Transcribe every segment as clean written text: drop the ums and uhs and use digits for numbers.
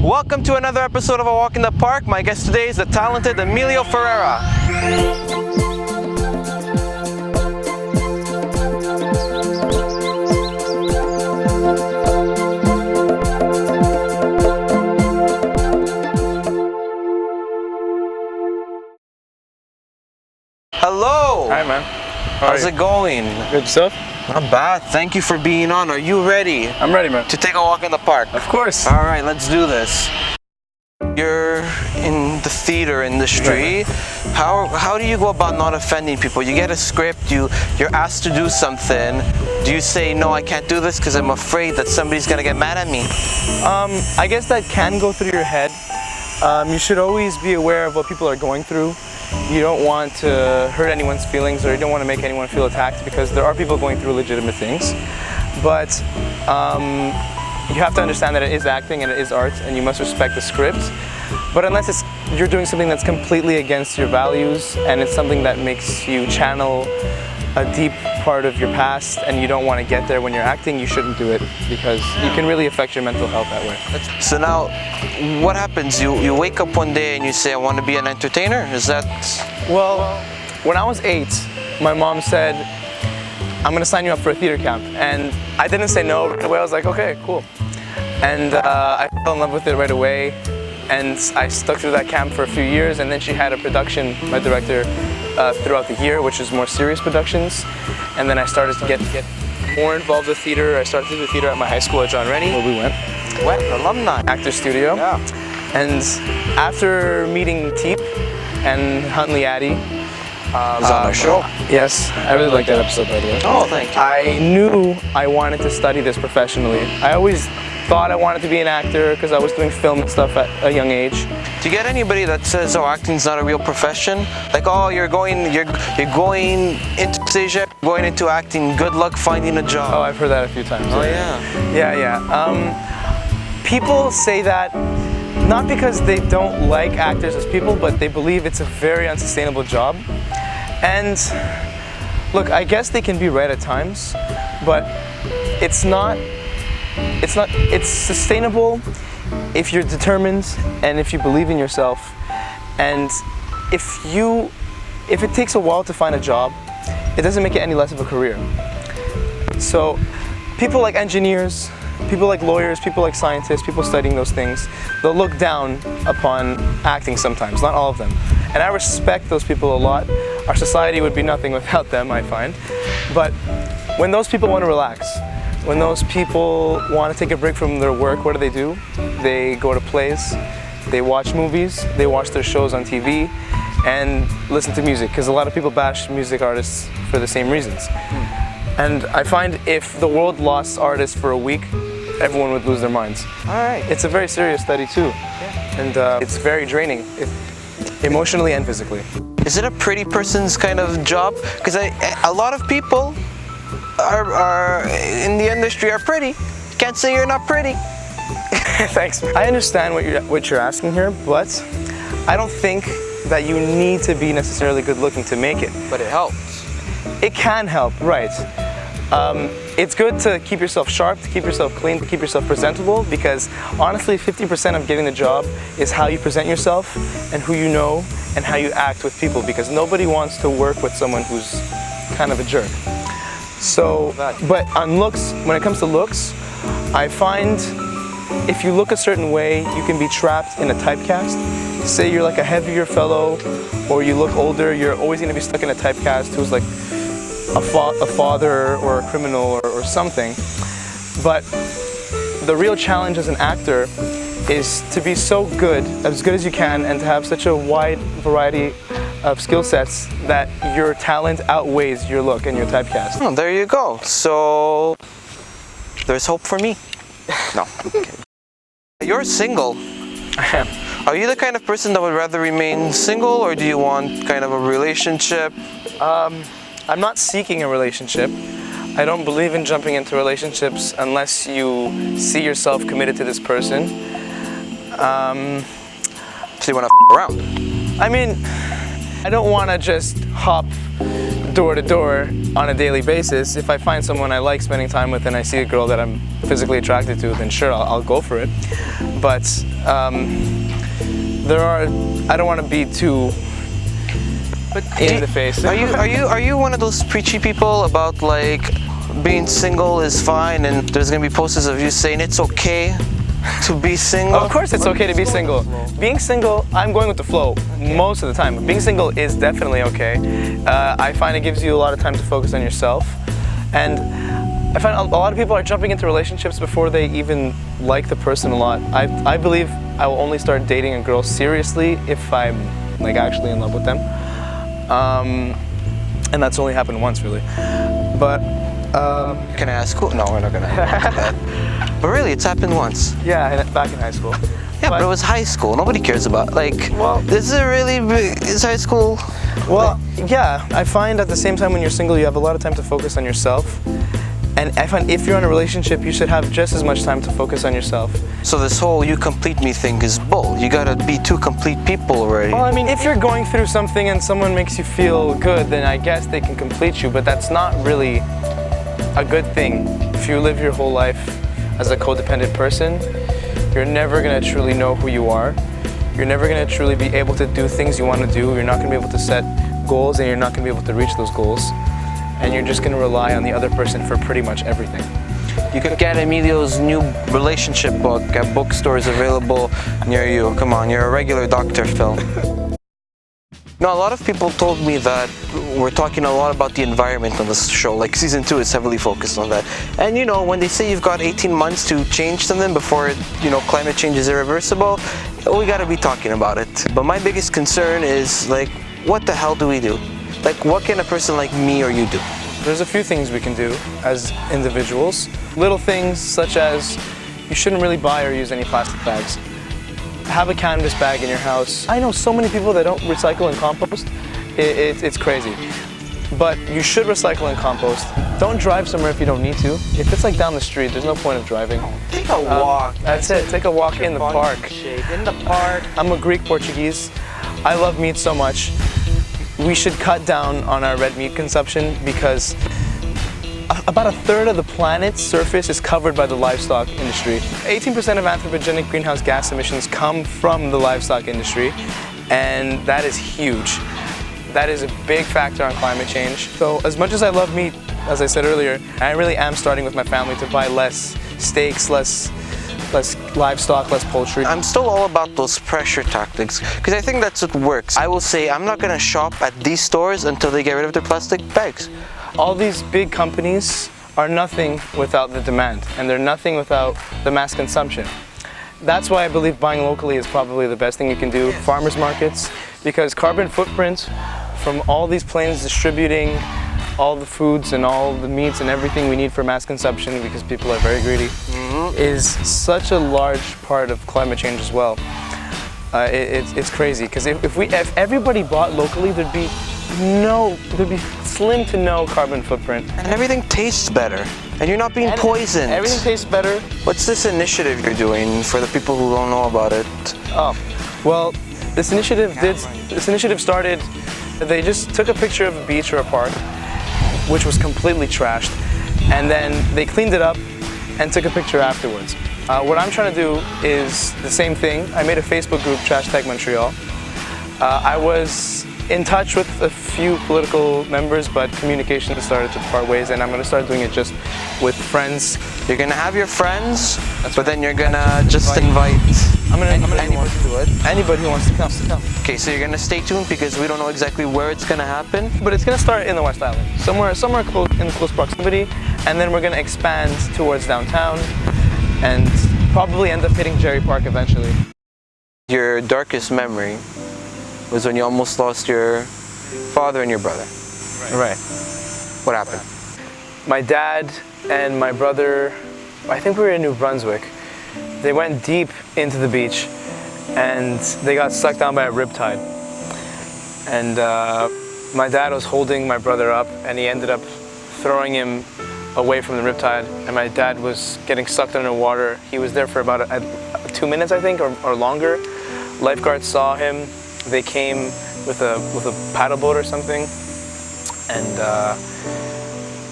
Welcome to another episode of A Walk in the Park. My guest today is the talented Emilio Ferreira. Hello! Hi man. How's it going? Good stuff? Not bad. Thank you for being on. Are you ready? I'm ready, man. To take a walk in the park? Of course. Alright, let's do this. You're in the theater industry. How do you go about not offending people? You get a script, you're asked to do something. Do you say, no, I can't do this because I'm afraid that somebody's gonna get mad at me? I guess that can go through your head. You should always be aware of what people are going through. You don't want to hurt anyone's feelings, or you don't want to make anyone feel attacked, because there are people going through legitimate things. But you have to understand that it is acting and it is art, and you must respect the script. But unless you're doing something that's completely against your values, and it's something that makes you channel a deep part of your past, and you don't want to get there when you're acting, you shouldn't do it, because you can really affect your mental health that way. So now, what happens? You wake up one day and you say, I want to be an entertainer? Is that... Well, when I was 8, my mom said, I'm going to sign you up for a theater camp. And I didn't say no right away. I was like, okay, cool. And I fell in love with it right away. And I stuck through that camp for a few years. And then she had a production, my director, throughout the year, which is more serious productions. And then I started to get more involved with theater. I started to do theater at my high school at John Rennie, where we went. What? Alumni. Actor studio. Yeah. And after meeting Teep and Huntley Addy, was on our show. Yes, I really liked that episode, by the way. Oh, thank you. I knew I wanted to study this professionally. I always thought I wanted to be an actor because I was doing film and stuff at a young age. Do you get anybody that says, oh, acting's not a real profession? Like, oh, you're going into Asia, going into acting, good luck finding a job. Oh, I've heard that a few times. Oh, yeah. Yeah. People say that not because they don't like actors as people, but they believe it's a very unsustainable job. And look, I guess they can be right at times, but it's sustainable if you're determined and if you believe in yourself. And if it takes a while to find a job, it doesn't make it any less of a career. So people like engineers, people like lawyers, people like scientists, people studying those things, they'll look down upon acting sometimes, not all of them. And I respect those people a lot. Our society would be nothing without them, I find. But when those people want to relax, when those people want to take a break from their work, what do? They go to plays, they watch movies, they watch their shows on TV, and listen to music, because a lot of people bash music artists for the same reasons. And I find if the world lost artists for a week, everyone would lose their minds. All right. It's a very serious study too. Yeah. And it's very draining, emotionally and physically. Is it a pretty person's kind of job? Because a lot of people are in the industry are pretty. Can't say you're not pretty. Thanks. I understand what you're asking here, but I don't think that you need to be necessarily good looking to make it. But it helps. It can help, right. It's good to keep yourself sharp, to keep yourself clean, to keep yourself presentable, because honestly 50% of getting the job is how you present yourself and who you know and how you act with people, because nobody wants to work with someone who's kind of a jerk. So, but on looks, when it comes to looks, I find if you look a certain way, you can be trapped in a typecast. Say you're like a heavier fellow, or you look older, you're always going to be stuck in a typecast who's like a father or a criminal or something. But the real challenge as an actor is to be so good, as good as you can, and to have such a wide variety of skill sets that your talent outweighs your look and your typecast. Oh, there you go. So there's hope for me. No. Okay. You're single. I am. Are you the kind of person that would rather remain single, or do you want kind of a relationship? I'm not seeking a relationship. I don't believe in jumping into relationships unless you see yourself committed to this person. So you want to around? I mean, I don't want to just hop door to door on a daily basis. If I find someone I like spending time with and I see a girl that I'm physically attracted to, then sure, I'll go for it. But I don't want to be too in the face. Are you one of those preachy people about like being single is fine, and there's gonna be posters of you saying it's okay to be single? Of course it's okay to be single. Being single, I'm going with the flow most of the time. Being single is definitely okay. I find it gives you a lot of time to focus on yourself. And I find a lot of people are jumping into relationships before they even like the person a lot. I believe I will only start dating a girl seriously if I'm like actually in love with them. And that's only happened once really. But Can I ask who? No, we're not gonna do that. But really, it's happened once. yeah, back in high school. Yeah, but it was high school. Nobody cares about, like, Well- is it really big? Is high school? Well, yeah, I find at the same time when you're single, you have a lot of time to focus on yourself. And I find if you're in a relationship, you should have just as much time to focus on yourself. So this whole you complete me thing is bull. You gotta be two complete people already. Well, I mean, if you're going through something and someone makes you feel good, then I guess they can complete you, but that's not really a good thing. If you live your whole life as a codependent person, you're never gonna truly know who you are. You're never gonna truly be able to do things you wanna do. You're not gonna be able to set goals, and you're not gonna be able to reach those goals. And you're just gonna rely on the other person for pretty much everything. You could get Emilio's new relationship book at bookstores available near you. Come on, you're a regular Dr. Phil. No, a lot of people told me that we're talking a lot about the environment on this show. Like season 2 is heavily focused on that. And you know, when they say you've got 18 months to change something before, you know, climate change is irreversible, we gotta be talking about it. But my biggest concern is like, what the hell do we do? Like, what can a person like me or you do? There's a few things we can do as individuals. Little things such as you shouldn't really buy or use any plastic bags. Have a canvas bag in your house. I know so many people that don't recycle and compost. It's crazy. But you should recycle and compost. Don't drive somewhere if you don't need to. If it's like down the street, there's no point of driving. Take a walk. That's it. Take a walk in the park. In the park. I'm a Greek Portuguese. I love meat so much. We should cut down on our red meat consumption because about a third of the planet's surface is covered by the livestock industry. 18% of anthropogenic greenhouse gas emissions come from the livestock industry, and that is huge. That is a big factor on climate change. So as much as I love meat, as I said earlier, I really am starting with my family to buy less steaks, less livestock, less poultry. I'm still all about those pressure tactics because I think that's what works. I will say I'm not gonna shop at these stores until they get rid of their plastic bags. All these big companies are nothing without the demand, and they're nothing without the mass consumption. That's why I believe buying locally is probably the best thing you can do. Farmers markets, because carbon footprint from all these planes distributing all the foods and all the meats and everything we need for mass consumption, because people are very greedy, is such a large part of climate change as well. It's crazy because if everybody bought locally, there'd be slim to no carbon footprint. And everything tastes better. And you're not being poisoned. Everything tastes better. What's this initiative you're doing for the people who don't know about it? Oh, well, this initiative started, they just took a picture of a beach or a park, which was completely trashed, and then they cleaned it up and took a picture afterwards. What I'm trying to do is the same thing. I made a Facebook group, Trash Tag Montreal. I was in touch with a few political members, but communication started to part ways, and I'm going to start doing it just with friends. You're going to have your friends, but then you're going to just invite anybody to it. Anybody who wants to come. Okay, so you're going to stay tuned because we don't know exactly where it's going to happen. But it's going to start in the West Island, somewhere close, in close proximity, and then we're going to expand towards downtown and probably end up hitting Jerry Park eventually. Your darkest memory was when you almost lost your father and your brother. Right. What happened? My dad and my brother, I think we were in New Brunswick. They went deep into the beach and they got sucked down by a riptide. And my dad was holding my brother up and he ended up throwing him away from the riptide, and my dad was getting sucked underwater. He was there for about 2 minutes, I think, or longer. Lifeguards saw him. They came with a paddle boat or something, and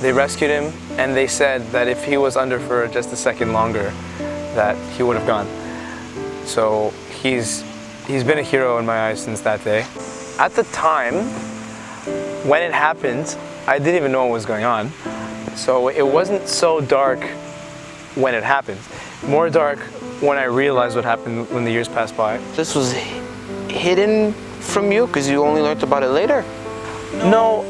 they rescued him, and they said that if he was under for just a second longer, that he would have gone. So he's been a hero in my eyes since that day. At the time, when it happened, I didn't even know what was going on. So it wasn't so dark when it happened. More dark when I realized what happened when the years passed by. This was hidden from you because you only learned about it later? No,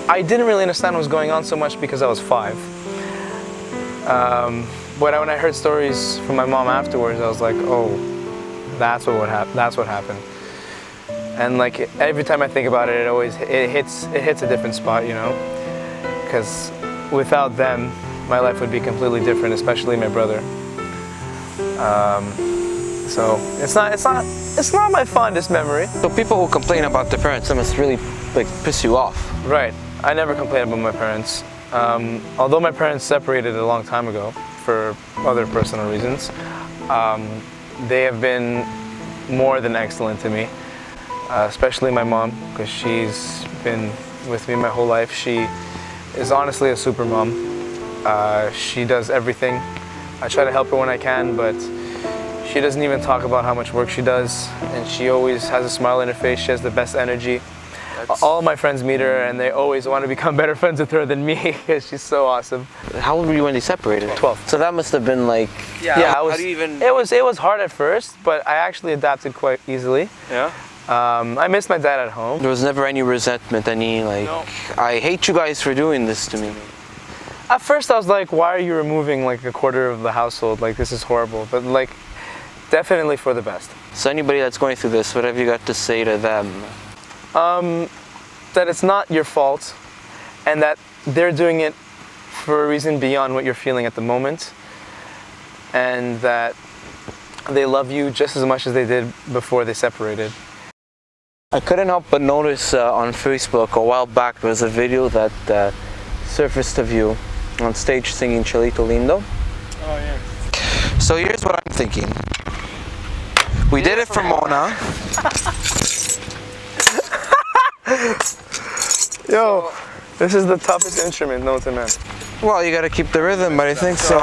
I didn't really understand what was going on so much because I was 5. But when I heard stories from my mom afterwards, I was like, oh, that's what happened. And like every time I think about it, it hits a different spot, you know? Because without them, my life would be completely different, especially my brother. So it's not my fondest memory. So people who complain about their parents, that must really like piss you off. Right. I never complained about my parents. Although my parents separated a long time ago for other personal reasons, they have been more than excellent to me, especially my mom, because she's been with me my whole life. She is honestly a super mom. She does everything. I try to help her when I can, but she doesn't even talk about how much work she does, and she always has a smile on her face. She has the best energy. All my friends meet her, and they always want to become better friends with her than me because she's so awesome. How old were you when they separated? 12. So that must have been like... Yeah, how do you even... It was hard at first, but I actually adapted quite easily. Yeah? I missed my dad at home. There was never any resentment, any like, No. I hate you guys for doing this to me. At first I was like, why are you removing like a quarter of the household? Like, this is horrible. But like, definitely for the best. So anybody that's going through this, what have you got to say to them? That it's not your fault, and that they're doing it for a reason beyond what you're feeling at the moment, and that they love you just as much as they did before they separated. I couldn't help but notice on Facebook a while back there was a video that surfaced of you on stage singing Chelito Lindo. Oh yeah. So here's what I'm thinking. We did it for Mona. Yo, this is the toughest instrument known to man. Well, you gotta keep the rhythm, but I think so.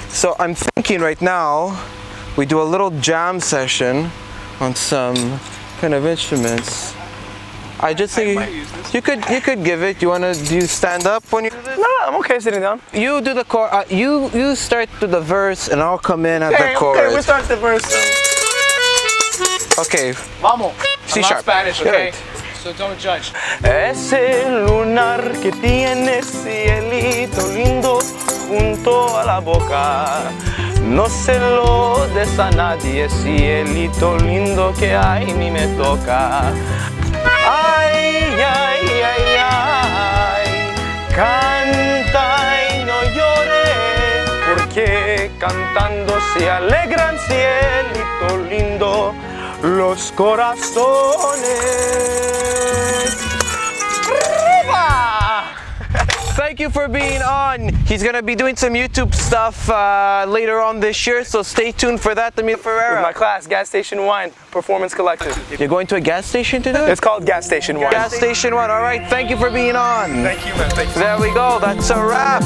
So I'm thinking right now, we do a little jam session on some kind of instruments. I just think you could give it. Do you stand up when you do this? No, I'm okay sitting down. You do the chorus. You start to the verse, and I'll come in at the chorus. Okay, we start the verse. Okay. Vamos. C I'm not sharp. Spanish, okay? Good. So don't judge. Ese lunar que tiene cielito lindo junto a la boca, no se lo des a nadie, cielito lindo que a mí me toca. Ay, ay, ay, ay, canta y no llores, porque cantando se alegran, cielito lindo, los corazones. Thank you for being on. He's gonna be doing some YouTube stuff later on this year, so stay tuned for that. Emilio With Ferreira. my class, Gas Station Wine, Performance Collective. You're going to a gas station to do it? It's called Gas Station Wine. Gas Station 1. All right. Thank you for being on. Thank you, man. Thank you. There we go. That's a wrap.